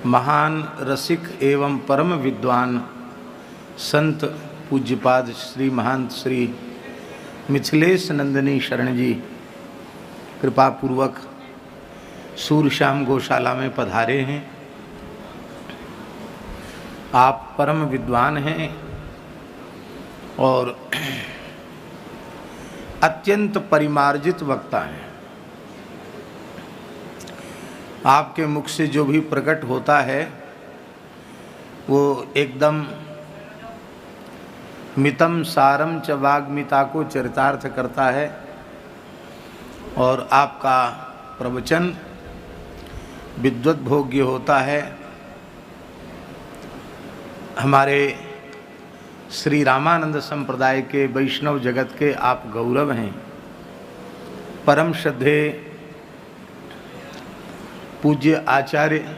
महान रसिक एवं परम विद्वान संत पूज्यपाद श्री महंत श्री मिथिलेश नंदिनी शरण जी कृपा पूर्वक सूरश्याम गौशाला में पधारे हैं। आप परम विद्वान हैं और अत्यंत परिमार्जित वक्ता हैं। आपके मुख से जो भी प्रकट होता है वो एकदम मितम सारम च वाग्मिता को चरितार्थ करता है और आपका प्रवचन विद्वत भोग्य होता है। हमारे श्री रामानंद संप्रदाय के वैष्णव जगत के आप गौरव हैं। परम श्रद्धे पूज्य आचार्य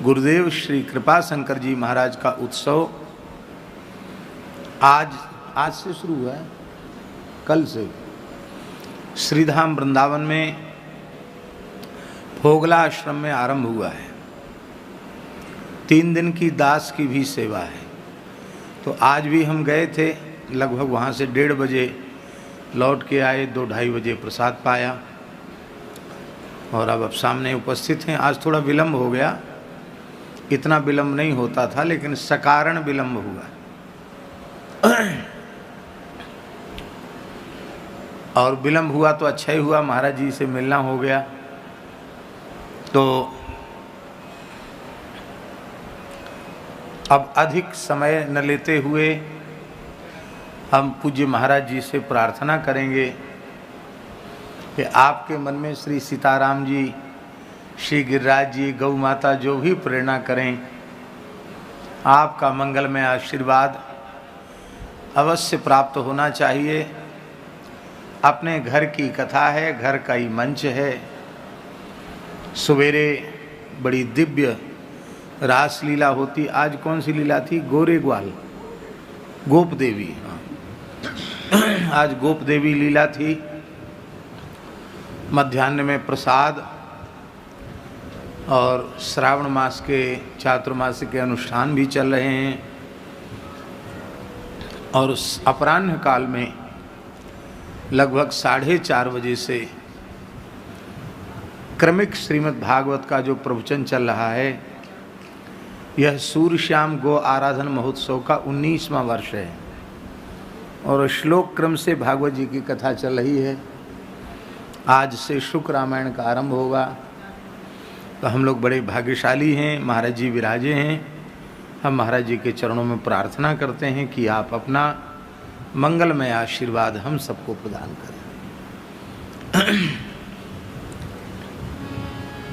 गुरुदेव श्री कृपा शंकर जी महाराज का उत्सव आज से शुरू हुआ है, कल से श्रीधाम वृंदावन में फोगला आश्रम में आरंभ हुआ है। 3 दिन की दास की भी सेवा है। तो आज भी हम गए थे, लगभग वहाँ से 1:30 बजे लौट के आए, 2-2:30 बजे प्रसाद पाया और अब सामने उपस्थित हैं। आज थोड़ा विलम्ब हो गया, इतना विलम्ब नहीं होता था लेकिन सकारण विलम्ब हुआ और विलम्ब हुआ तो अच्छा ही हुआ, महाराज जी से मिलना हो गया। तो अब अधिक समय न लेते हुए हम पूज्य महाराज जी से प्रार्थना करेंगे कि आपके मन में श्री सीताराम जी, श्री गिरिराज जी, गौ माता जो भी प्रेरणा करें, आपका मंगलमय आशीर्वाद अवश्य प्राप्त होना चाहिए। अपने घर की कथा है, घर का ही मंच है। सवेरे बड़ी दिव्य रास लीला होती। आज कौन सी लीला थी? गोरे ग्वाल, गोप देवी। आज गोप देवी लीला थी। मध्याह्न में प्रसाद और श्रावण मास के चातुर्मास के अनुष्ठान भी चल रहे हैं और अपराह्न काल में लगभग 4:30 बजे से क्रमिक श्रीमद् भागवत का जो प्रवचन चल रहा है, यह सूरश्याम गो आराधन महोत्सव का 19वां वर्ष है और श्लोक क्रम से भागवत जी की कथा चल रही है। आज से शुक रामायण का आरंभ होगा। तो हम लोग बड़े भाग्यशाली हैं, महाराज जी विराजे हैं। हम महाराज जी के चरणों में प्रार्थना करते हैं कि आप अपना मंगलमय आशीर्वाद हम सबको प्रदान करें।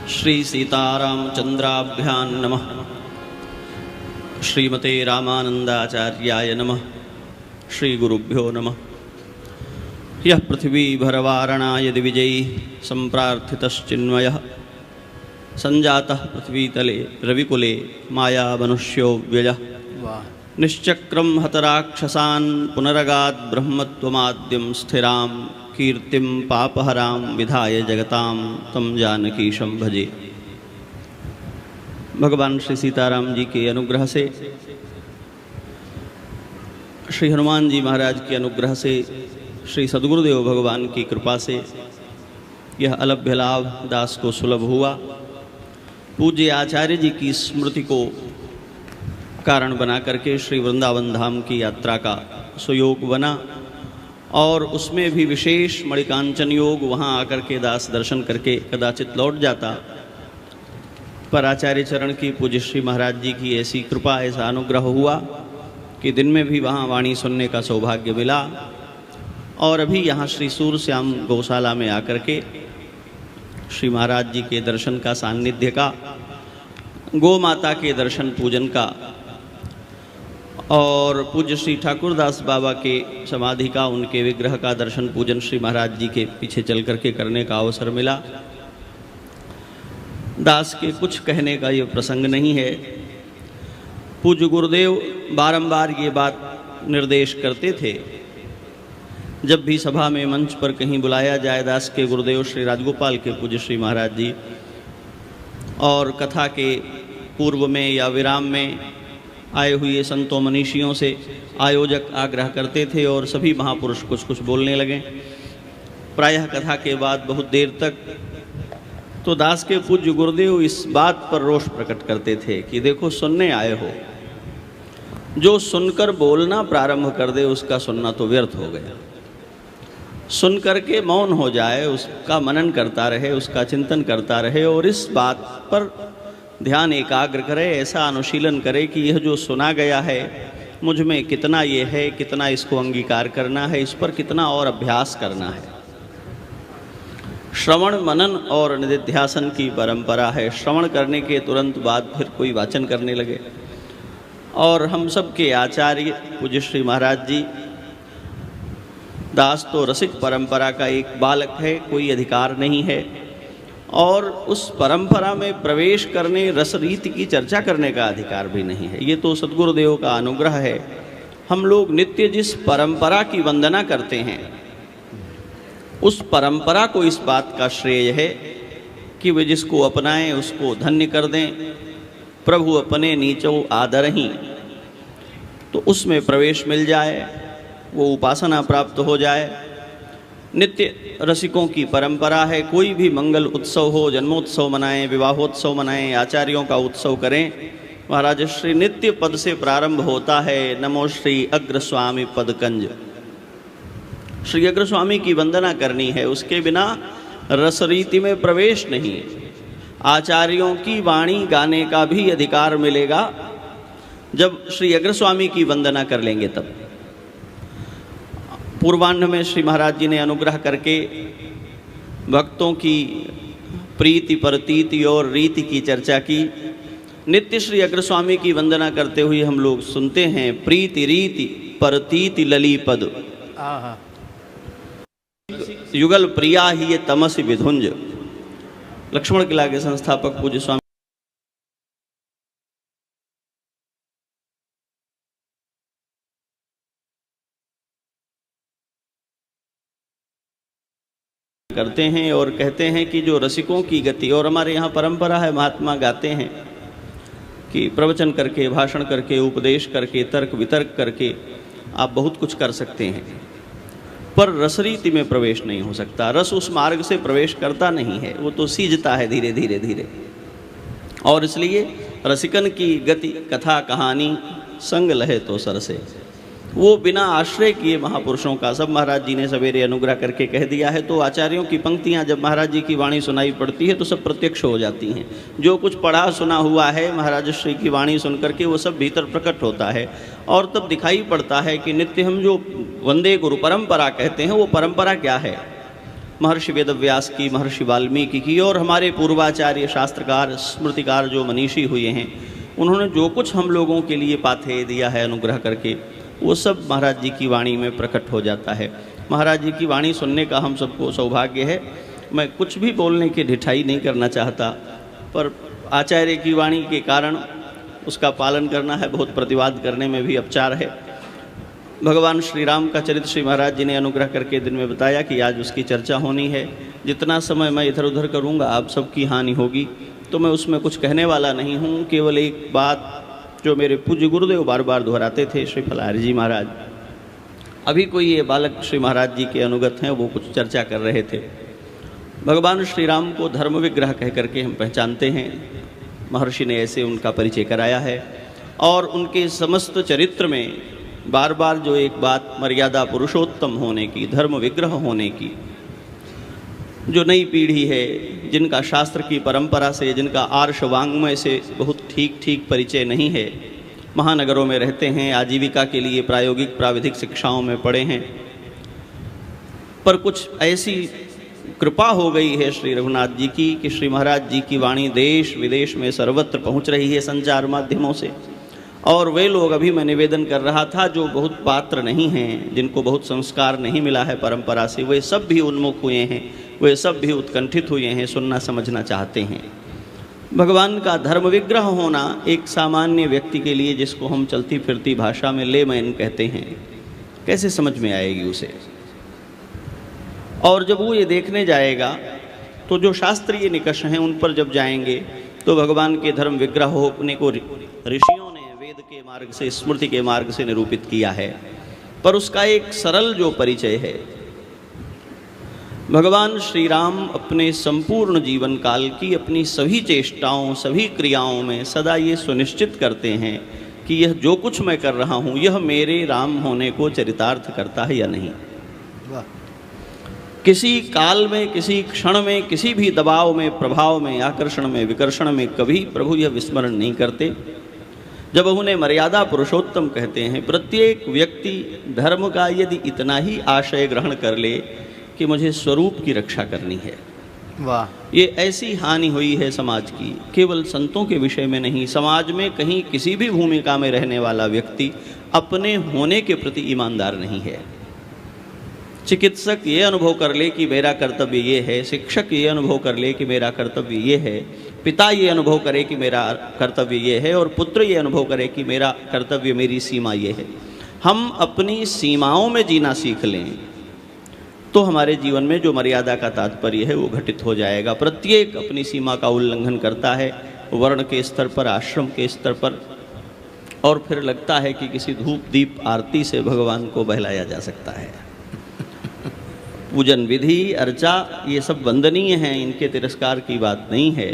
श्री सीतारामचंद्राभ्यां नमः। श्रीमते रामानंदाचार्याय नमः। श्री गुरुभ्यो नमः। यः पृथ्वी भरवारणाय दिविजयी संप्रार्थितश्चिन्मयः संजातः पृथ्वीतले रविकुले माया मनुष्यो व्ययः निश्चक्रं हतराक्षसान् पुनरगात् ब्रह्मत्वमाद्यं स्थिरां कीर्तिं पापहरां विधाय जगतां तं जानकीशं भजे। भगवान श्री सीताराम जी के अनुग्रह से, श्री हनुमान जी महाराज के अनुग्रह से, श्री सद्गुरुदेव भगवान की कृपा से यह अलभ्य लाभ दास को सुलभ हुआ। पूज्य आचार्य जी की स्मृति को कारण बना करके श्री वृंदावन धाम की यात्रा का सुयोग बना और उसमें भी विशेष मणिकांचन योग। वहाँ आकर के दास दर्शन करके कदाचित लौट जाता, पर आचार्य चरण की पूज्य श्री महाराज जी की ऐसी कृपा, ऐसा अनुग्रह हुआ कि दिन में भी वहाँ वाणी सुनने का सौभाग्य मिला। और अभी यहाँ श्री सूरश्याम गौशाला में आकर के श्री महाराज जी के दर्शन का, सान्निध्य का, गौ माता के दर्शन पूजन का और पूज्य श्री ठाकुरदास बाबा के समाधि का, उनके विग्रह का दर्शन पूजन श्री महाराज जी के पीछे चल करके करने का अवसर मिला। दास के कुछ कहने का ये प्रसंग नहीं है। पूज्य गुरुदेव बारंबार ये बात निर्देश करते थे, जब भी सभा में मंच पर कहीं बुलाया जाए दास के गुरुदेव श्री राजगोपाल के पूज्य श्री महाराज जी, और कथा के पूर्व में या विराम में आए हुए संतों मनीषियों से आयोजक आग्रह करते थे और सभी महापुरुष कुछ कुछ बोलने लगे। प्रायः कथा के बाद बहुत देर तक तो दास के पूज्य गुरुदेव इस बात पर रोष प्रकट करते थे कि देखो, सुनने आए हो, जो सुनकर बोलना प्रारंभ कर दे उसका सुनना तो व्यर्थ हो गया। सुन करके मौन हो जाए, उसका मनन करता रहे, उसका चिंतन करता रहे और इस बात पर ध्यान एकाग्र करे, ऐसा अनुशीलन करे कि यह जो सुना गया है मुझ में कितना ये है, कितना इसको अंगीकार करना है, इस पर कितना और अभ्यास करना है। श्रवण मनन और निधिध्यासन की परंपरा है। श्रवण करने के तुरंत बाद फिर कोई वाचन करने लगे। और हम सब के आचार्य पूज्य श्री महाराज जी, दास तो रसिक परंपरा का एक बालक है, कोई अधिकार नहीं है और उस परंपरा में प्रवेश करने, रस रीति की चर्चा करने का अधिकार भी नहीं है। ये तो सद्गुरुदेव का अनुग्रह है। हम लोग नित्य जिस परंपरा की वंदना करते हैं उस परंपरा को इस बात का श्रेय है कि वे जिसको अपनाएं उसको धन्य कर दें। प्रभु अपने नीचो आदरही, तो उसमें प्रवेश मिल जाए, वो उपासना प्राप्त हो जाए। नित्य रसिकों की परंपरा है, कोई भी मंगल उत्सव हो, जन्मोत्सव मनाएं, विवाहोत्सव मनाएं, आचार्यों का उत्सव करें। महाराज श्री नित्य पद से प्रारंभ होता है, नमो श्री अग्रस्वामी पदकंज। श्री अग्रस्वामी की वंदना करनी है, उसके बिना रसरीति में प्रवेश नहीं। आचार्यों की वाणी गाने का भी अधिकार मिलेगा जब श्री अग्रस्वामी की वंदना कर लेंगे तब। पूर्वाह्न में श्री महाराज जी ने अनुग्रह करके भक्तों की प्रीति प्रतीति और रीति की चर्चा की। नित्य श्री अग्रस्वामी की वंदना करते हुए हम लोग सुनते हैं, प्रीति रीति प्रतीति लली पद, युगल प्रिया ही ये तमस विधुंज। लक्ष्मण किला के संस्थापक पूज्य स्वामी करते हैं और कहते हैं कि जो रसिकों की गति, और हमारे यहाँ परंपरा है, महात्मा गाते हैं कि प्रवचन करके, भाषण करके, उपदेश करके, तर्क वितर्क करके आप बहुत कुछ कर सकते हैं, पर रसरीति में प्रवेश नहीं हो सकता। रस उस मार्ग से प्रवेश करता नहीं है, वो तो सीजता है धीरे धीरे धीरे। और इसलिए रसिकन की गति, कथा कहानी संग लहे तो सरसे, वो बिना आश्रय किए महापुरुषों का, सब महाराज जी ने सवेरे अनुग्रह करके कह दिया है। तो आचार्यों की पंक्तियां जब महाराज जी की वाणी सुनाई पड़ती है तो सब प्रत्यक्ष हो जाती हैं। जो कुछ पढ़ा सुना हुआ है महाराज श्री की वाणी सुन करके वो सब भीतर प्रकट होता है और तब दिखाई पड़ता है कि नित्य हम जो वंदे गुरु परंपरा कहते हैं वो परंपरा क्या है। महर्षि वेदव्यास की, महर्षि वाल्मीकि की और हमारे पूर्वाचार्य शास्त्रकार स्मृतिकार जो मनीषी हुए हैं, उन्होंने जो कुछ हम लोगों के लिए पाथेय दिया है अनुग्रह करके, वो सब महाराज जी की वाणी में प्रकट हो जाता है। महाराज जी की वाणी सुनने का हम सबको सौभाग्य है। मैं कुछ भी बोलने की ढिठाई नहीं करना चाहता, पर आचार्य की वाणी के कारण उसका पालन करना है, बहुत प्रतिवाद करने में भी अपचार है। भगवान श्री राम का चरित्र श्री महाराज जी ने अनुग्रह करके दिन में बताया कि आज उसकी चर्चा होनी है। जितना समय मैं इधर उधर करूँगा आप सबकी हानि होगी, तो मैं उसमें कुछ कहने वाला नहीं हूँ। केवल एक बात जो मेरे पूज्य गुरुदेव बार बार दोहराते थे, श्री फलाहारी जी महाराज, अभी कोई ये बालक श्री महाराज जी के अनुगत हैं, वो कुछ चर्चा कर रहे थे। भगवान श्री राम को धर्म विग्रह कह करके हम पहचानते हैं, महर्षि ने ऐसे उनका परिचय कराया है। और उनके समस्त चरित्र में बार बार जो एक बात मर्यादा पुरुषोत्तम होने की, धर्म विग्रह होने की, जो नई पीढ़ी है जिनका शास्त्र की परंपरा से, जिनका आर्ष वाङ्मय से बहुत ठीक ठीक परिचय नहीं है, महानगरों में रहते हैं, आजीविका के लिए प्रायोगिक प्राविधिक शिक्षाओं में पढ़े हैं, पर कुछ ऐसी कृपा हो गई है श्री रघुनाथ जी की कि श्री महाराज जी की वाणी देश विदेश में सर्वत्र पहुंच रही है संचार माध्यमों से। और वे लोग, अभी मैं निवेदन कर रहा था, जो बहुत पात्र नहीं हैं, जिनको बहुत संस्कार नहीं मिला है परंपरा से, वे सब भी उन्मुख हुए हैं, वे सब भी उत्कंठित हुए हैं, सुनना समझना चाहते हैं। भगवान का धर्म विग्रह होना एक सामान्य व्यक्ति के लिए, जिसको हम चलती फिरती भाषा में लेमैन कहते हैं, कैसे समझ में आएगी उसे। और जब वो ये देखने जाएगा तो जो शास्त्रीय निकष हैं उन पर जब जाएंगे तो भगवान के धर्म विग्रह होने को ऋषियों ने वेद के मार्ग से, स्मृति के मार्ग से निरूपित किया है। पर उसका एक सरल जो परिचय है, भगवान श्री राम अपने संपूर्ण जीवन काल की अपनी सभी चेष्टाओं, सभी क्रियाओं में सदा ये सुनिश्चित करते हैं कि यह जो कुछ मैं कर रहा हूँ यह मेरे राम होने को चरितार्थ करता है या नहीं। किसी काल में, किसी क्षण में, किसी भी दबाव में, प्रभाव में, आकर्षण में, विकर्षण में कभी प्रभु यह विस्मरण नहीं करते। जब उन्हें मर्यादा पुरुषोत्तम कहते हैं, प्रत्येक व्यक्ति धर्म का यदि इतना ही आशय ग्रहण कर ले कि मुझे स्वरूप की रक्षा करनी है, वाह, ये ऐसी हानि हुई है समाज की, केवल संतों के विषय में नहीं, समाज में कहीं किसी भी भूमिका में रहने वाला व्यक्ति अपने होने के प्रति ईमानदार नहीं है। चिकित्सक ये अनुभव कर ले कि मेरा कर्तव्य ये है, शिक्षक ये अनुभव कर ले कि मेरा कर्तव्य ये है, पिता ये अनुभव करे कि मेरा कर्तव्य ये है, और पुत्र ये अनुभव करे कि मेरा कर्तव्य, मेरी सीमा ये है। हम अपनी सीमाओं में जीना सीख लें तो हमारे जीवन में जो मर्यादा का तात्पर्य है वो घटित हो जाएगा। प्रत्येक अपनी सीमा का उल्लंघन करता है, वर्ण के स्तर पर, आश्रम के स्तर पर, और फिर लगता है कि किसी धूप दीप आरती से भगवान को बहलाया जा सकता है। पूजन विधि, अर्चा, ये सब वंदनीय हैं, इनके तिरस्कार की बात नहीं है,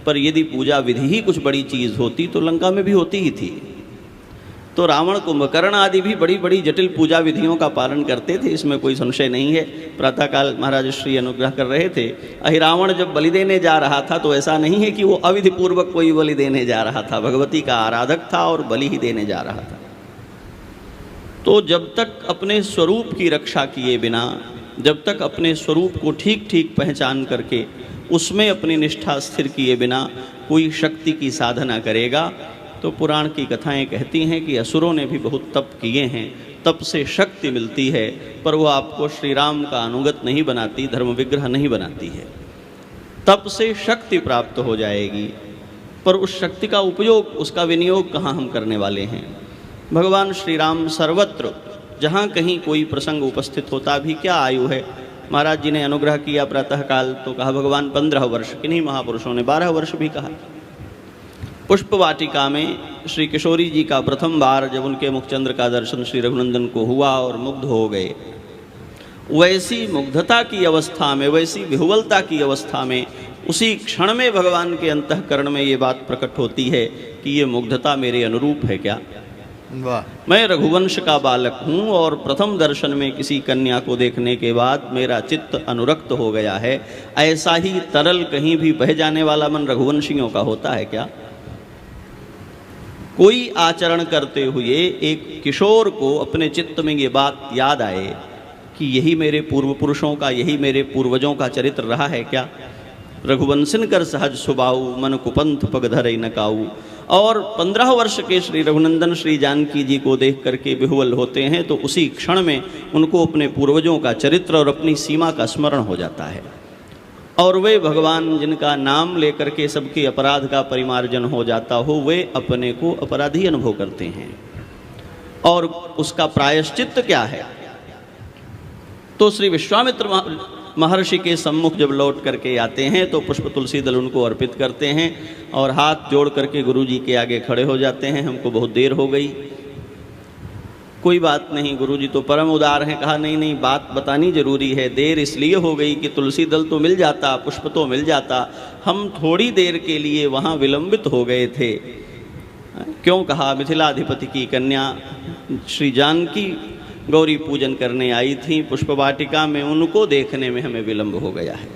पर यदि पूजा विधि ही कुछ बड़ी चीज़ होती तो लंका में भी होती ही थी। तो रावण, कुंभकर्ण आदि भी बड़ी बड़ी जटिल पूजा विधियों का पालन करते थे, इसमें कोई संशय नहीं है। प्रातःकाल महाराज श्री अनुग्रह कर रहे थे। अहिरावण जब बलि देने जा रहा था तो ऐसा नहीं है कि वो अविधि पूर्वक कोई बलि देने जा रहा था, भगवती का आराधक था और बलि ही देने जा रहा था। तो जब तक अपने स्वरूप की रक्षा किए बिना, जब तक अपने स्वरूप को ठीक ठीक पहचान करके उसमें अपनी निष्ठा स्थिर किए बिना कोई शक्ति की साधना करेगा, तो पुराण की कथाएं कहती हैं कि असुरों ने भी बहुत तप किए हैं, तप से शक्ति मिलती है, पर वो आपको श्री राम का अनुगत नहीं बनाती, धर्म विग्रह नहीं बनाती है। तप से शक्ति प्राप्त हो जाएगी, पर उस शक्ति का उपयोग, उसका विनियोग कहाँ हम करने वाले हैं। भगवान श्री राम सर्वत्र जहाँ कहीं कोई प्रसंग उपस्थित होता, भी क्या आयु है, महाराज जी ने अनुग्रह किया प्रातःकाल तो कहा भगवान 15 वर्ष, किन्हीं महापुरुषों ने 12 वर्ष भी कहा। पुष्प वाटिका में श्री किशोरी जी का प्रथम बार जब उनके मुखचंद्र का दर्शन श्री रघुनंदन को हुआ और मुग्ध हो गए, वैसी मुग्धता की अवस्था में, वैसी विहुवलता की अवस्था में, उसी क्षण में भगवान के अंतःकरण में ये बात प्रकट होती है कि ये मुग्धता मेरे अनुरूप है क्या। वाह, मैं रघुवंश का बालक हूँ और प्रथम दर्शन में किसी कन्या को देखने के बाद मेरा चित्त अनुरक्त हो गया है। ऐसा ही तरल कहीं भी बह जाने वाला मन रघुवंशियों का होता है क्या। कोई आचरण करते हुए एक किशोर को अपने चित्त में ये बात याद आए कि यही मेरे पूर्व पुरुषों का, यही मेरे पूर्वजों का चरित्र रहा है क्या। रघुवंशन कर सहज सुबाऊ, मन कुपंथ पग धरे न काऊ। और 15 वर्ष के श्री रघुनंदन श्री जानकी जी को देख करके विह्वल होते हैं, तो उसी क्षण में उनको अपने पूर्वजों का चरित्र और अपनी सीमा का स्मरण हो जाता है। और वे भगवान जिनका नाम लेकर के सबके अपराध का परिमार्जन हो जाता हो, वे अपने को अपराधी अनुभव करते हैं। और उसका प्रायश्चित्त क्या है, तो श्री विश्वामित्र महर्षि के सम्मुख जब लौट करके आते हैं तो पुष्प तुलसी दल उनको अर्पित करते हैं और हाथ जोड़ करके गुरु जी के आगे खड़े हो जाते हैं। हमको बहुत देर हो गई। कोई बात नहीं, गुरु जी तो परम उदार हैं। कहा नहीं नहीं, बात बतानी जरूरी है। देर इसलिए हो गई कि तुलसी दल तो मिल जाता, पुष्प तो मिल जाता, हम थोड़ी देर के लिए वहाँ विलंबित हो गए थे। क्यों कहा, मिथिलाधिपति की कन्या श्री जानकी गौरी पूजन करने आई थी पुष्प वाटिका में, उनको देखने में हमें विलंब हो गया है।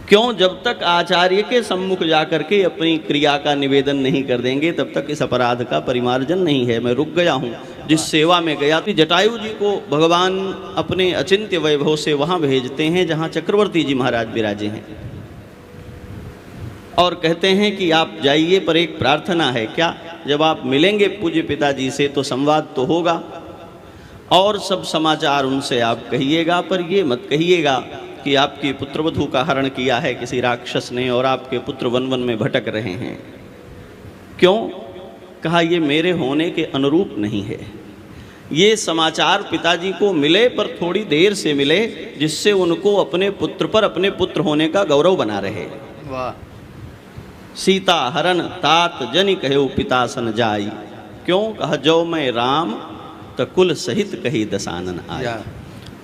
क्यों, जब तक आचार्य के सम्मुख जाकर के अपनी क्रिया का निवेदन नहीं कर देंगे तब तक इस अपराध का परिमार्जन नहीं है। मैं रुक गया हूँ जिस सेवा में गया। तो जटायु जी को भगवान अपने अचिंत्य वैभव से वहाँ भेजते हैं जहाँ चक्रवर्ती जी महाराज विराजे हैं, और कहते हैं कि आप जाइए, पर एक प्रार्थना है। क्या, जब आप मिलेंगे पूज्य पिताजी से तो संवाद तो होगा और सब समाचार उनसे आप कहिएगा, पर ये मत कहिएगा कि आपकी पुत्रवधू का हरण किया है किसी राक्षस ने और आपके पुत्र वन वन में भटक रहे हैं। क्यों, कहा ये मेरे होने के अनुरूप नहीं है। ये समाचार पिताजी को मिले, पर थोड़ी देर से मिले, जिससे उनको अपने पुत्र पर अपने पुत्र होने का गौरव बना रहे। वाह, सीता हरण तात जनि कहो पिता सन जाई, क्यों कह जो मैं राम तो कुल सहित कही दसानन आया।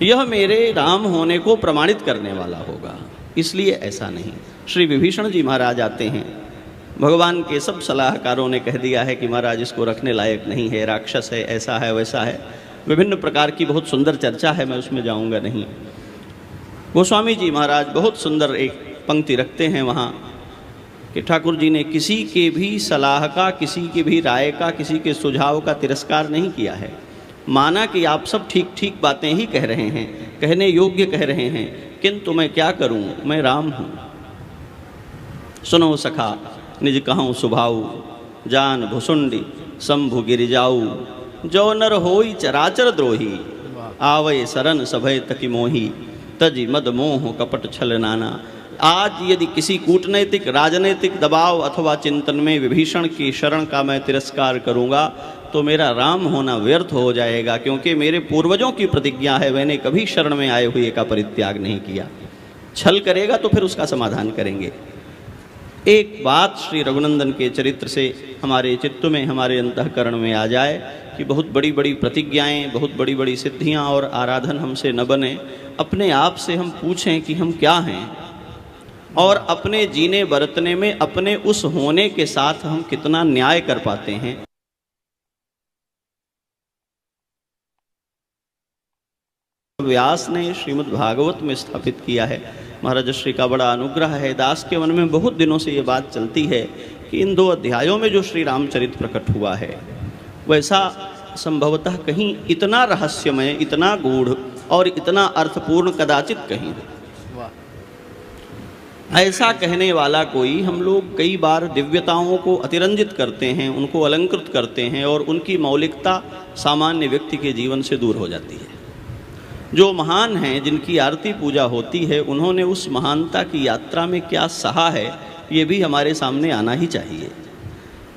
यह मेरे राम होने को प्रमाणित करने वाला होगा, इसलिए ऐसा नहीं। श्री विभीषण जी महाराज आते हैं, भगवान के सब सलाहकारों ने कह दिया है कि महाराज इसको रखने लायक नहीं है, राक्षस है, ऐसा है वैसा है, विभिन्न प्रकार की बहुत सुंदर चर्चा है, मैं उसमें जाऊंगा नहीं। गोस्वामी जी महाराज बहुत सुंदर एक पंक्ति रखते हैं वहाँ कि ठाकुर जी ने किसी के भी सलाह का, किसी की भी राय का, किसी के सुझाव का तिरस्कार नहीं किया है। माना कि आप सब ठीक ठीक बातें ही कह रहे हैं, कहने योग्य कह रहे हैं, किंतु मैं क्या करूं, मैं राम हूं। सुनो सखा निज कहूँ सुभाऊ, जान भुसुंडी शंभु गिरिजाऊ, जो नर होई चराचर द्रोही, आवय शरण सभय तकी मोही, तजी मद मोह कपट छल नाना। आज यदि किसी कूटनैतिक राजनैतिक दबाव अथवा चिंतन में विभीषण की शरण का मैं तिरस्कार करूंगा तो मेरा राम होना व्यर्थ हो जाएगा, क्योंकि मेरे पूर्वजों की प्रतिज्ञा है, मैंने कभी शरण में आए हुए का परित्याग नहीं किया। छल करेगा तो फिर उसका समाधान करेंगे। एक बात श्री रघुनंदन के चरित्र से हमारे चित्त में, हमारे अंतःकरण में आ जाए कि बहुत बड़ी बड़ी प्रतिज्ञाएं, बहुत बड़ी बड़ी सिद्धियां और आराधन हमसे न बने। अपने आप से हम पूछें कि हम क्या हैं, और अपने जीने बरतने में अपने उस होने के साथ हम कितना न्याय कर पाते हैं। व्यास ने श्रीमद् भागवत में स्थापित किया है। महाराज श्री का बड़ा अनुग्रह है। दास के मन में बहुत दिनों से ये बात चलती है कि इन 2 अध्यायों में जो श्री रामचरित प्रकट हुआ है वैसा संभवतः कहीं इतना रहस्यमय, इतना गूढ़ और इतना अर्थपूर्ण कदाचित कहीं हो। ऐसा कहने वाला कोई, हम लोग कई बार दिव्यताओं को अतिरंजित करते हैं, उनको अलंकृत करते हैं और उनकी मौलिकता सामान्य व्यक्ति के जीवन से दूर हो जाती है। जो महान हैं, जिनकी आरती पूजा होती है, उन्होंने उस महानता की यात्रा में क्या सहा है, ये भी हमारे सामने आना ही चाहिए।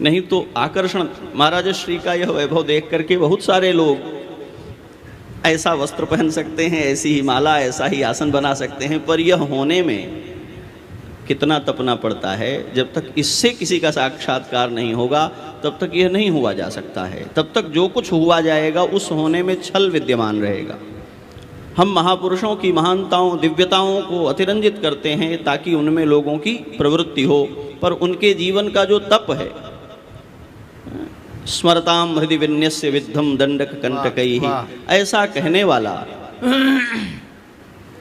नहीं तो आकर्षण, महाराज श्री का यह वैभव देख करके बहुत सारे लोग ऐसा वस्त्र पहन सकते हैं, ऐसी ही माला, ऐसा ही आसन बना सकते हैं, पर यह होने में कितना तपना पड़ता है। जब तक इससे किसी का साक्षात्कार नहीं होगा तब तक यह नहीं हुआ जा सकता है। तब तक जो कुछ हुआ जाएगा उस होने में छल विद्यमान रहेगा। हम महापुरुषों की महानताओं, दिव्यताओं को अतिरंजित करते हैं ताकि उनमें लोगों की प्रवृत्ति हो, पर उनके जीवन का जो तप है, स्मरताम हृदय विन्यस्य विद्धम दंडक कंटकैहि, ऐसा कहने वाला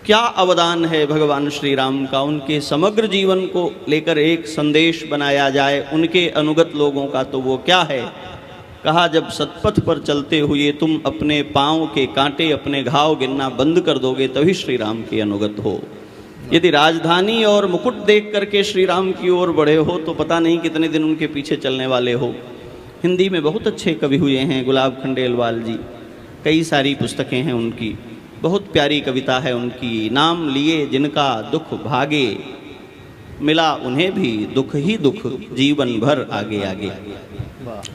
क्या अवदान है भगवान श्री राम का। उनके समग्र जीवन को लेकर एक संदेश बनाया जाए उनके अनुगत लोगों का, तो वो क्या है। कहा, जब सतपथ पर चलते हुए तुम अपने पाँव के कांटे, अपने घाव गिनना बंद कर दोगे तभी श्री राम के अनुगत हो। यदि राजधानी और मुकुट देख करके श्री राम की ओर बढ़े हो तो पता नहीं कितने दिन उनके पीछे चलने वाले हो। हिंदी में बहुत अच्छे कवि हुए हैं, गुलाब खंडेलवाल जी, कई सारी पुस्तकें हैं उनकी, बहुत प्यारी कविता है उनकी। नाम लिए जिनका दुख भागे, मिला उन्हें भी दुख ही दुख, जीवन भर आगे आगे।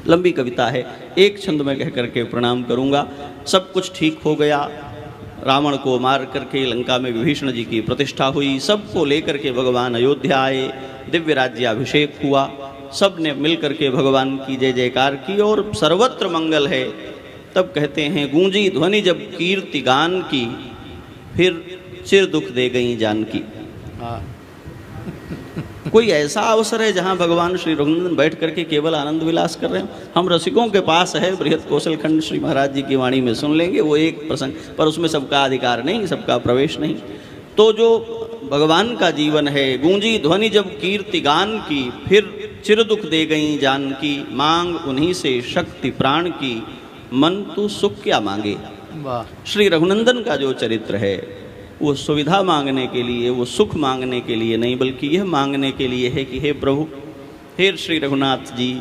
लंबी कविता है, एक छंद में कह करके प्रणाम करूंगा। सब कुछ ठीक हो गया, रावण को मार करके लंका में विभीषण जी की प्रतिष्ठा हुई, सबको लेकर के भगवान अयोध्या आए, दिव्य राज्याभिषेक हुआ, सब ने मिल करके भगवान की जय जयकार की और सर्वत्र मंगल है। तब कहते हैं, गूंजी ध्वनि जब कीर्ति गान की, फिर चिर दुख दे गई जानकी। कोई ऐसा अवसर है जहां भगवान श्री रघुनंदन बैठ करके केवल आनंद विलास कर रहे हैं। हम रसिकों के पास है बृहद कौशल खंड श्री महाराज जी की वाणी में सुन लेंगे, वो एक प्रसंग, पर उसमें सबका अधिकार नहीं, सबका प्रवेश नहीं। तो जो भगवान का जीवन है, गूंजी ध्वनि जब कीर्ति गान की, फिर चिर दुख दे गई जानकी, मांग उन्हीं से शक्ति प्राण की, मन तू सुख क्या मांगे। श्री रघुनंदन का जो चरित्र है वो सुविधा मांगने के लिए, वो सुख मांगने के लिए नहीं, बल्कि यह मांगने के लिए है कि हे प्रभु, हे श्री रघुनाथ जी,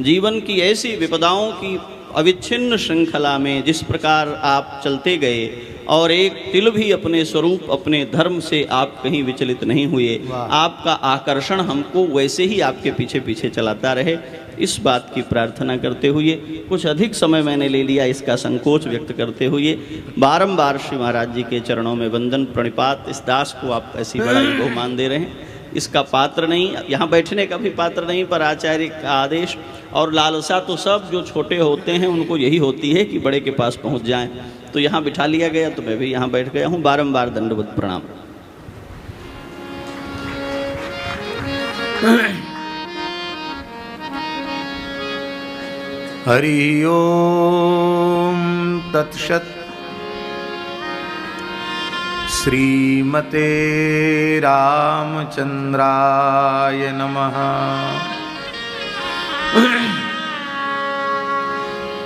जीवन की ऐसी विपदाओं की अविच्छिन्न श्रृंखला में जिस प्रकार आप चलते गए और एक तिल भी अपने स्वरूप, अपने धर्म से आप कहीं विचलित नहीं हुए, आपका आकर्षण हमको वैसे ही आपके पीछे पीछे चलाता रहे, इस बात की प्रार्थना करते हुए कुछ अधिक समय मैंने ले लिया, इसका संकोच व्यक्त करते हुए बारंबार श्री महाराज जी के चरणों में वंदन प्रणिपात। इस दास को आप ऐसी बड़ाई बहुमान दे रहे हैं, इसका पात्र नहीं, यहाँ बैठने का भी पात्र नहीं, पर आचार्य का आदेश और लालसा तो सब जो छोटे होते हैं उनको यही होती है कि बड़े के पास पहुँच जाएं। तो यहाँ बिठा लिया गया, तो मैं भी यहाँ बैठ गया हूँ। बारंबार दंडवत प्रणाम। हरि ओम तत्सत्। श्रीमते रामचंद्राय नमः।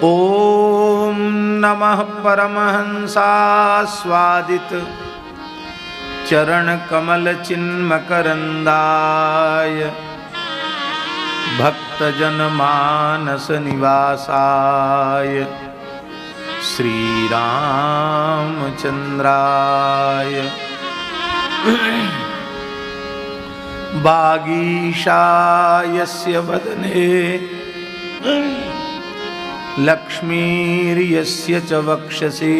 ओम नमः परमहंसास्वादित चरण कमल चिन्मकरंदाय भक्तजन मानस निवासाय श्री रामचंद्राय वागीशायस्य वदने लक्ष्मीर्यस्य च वक्षसि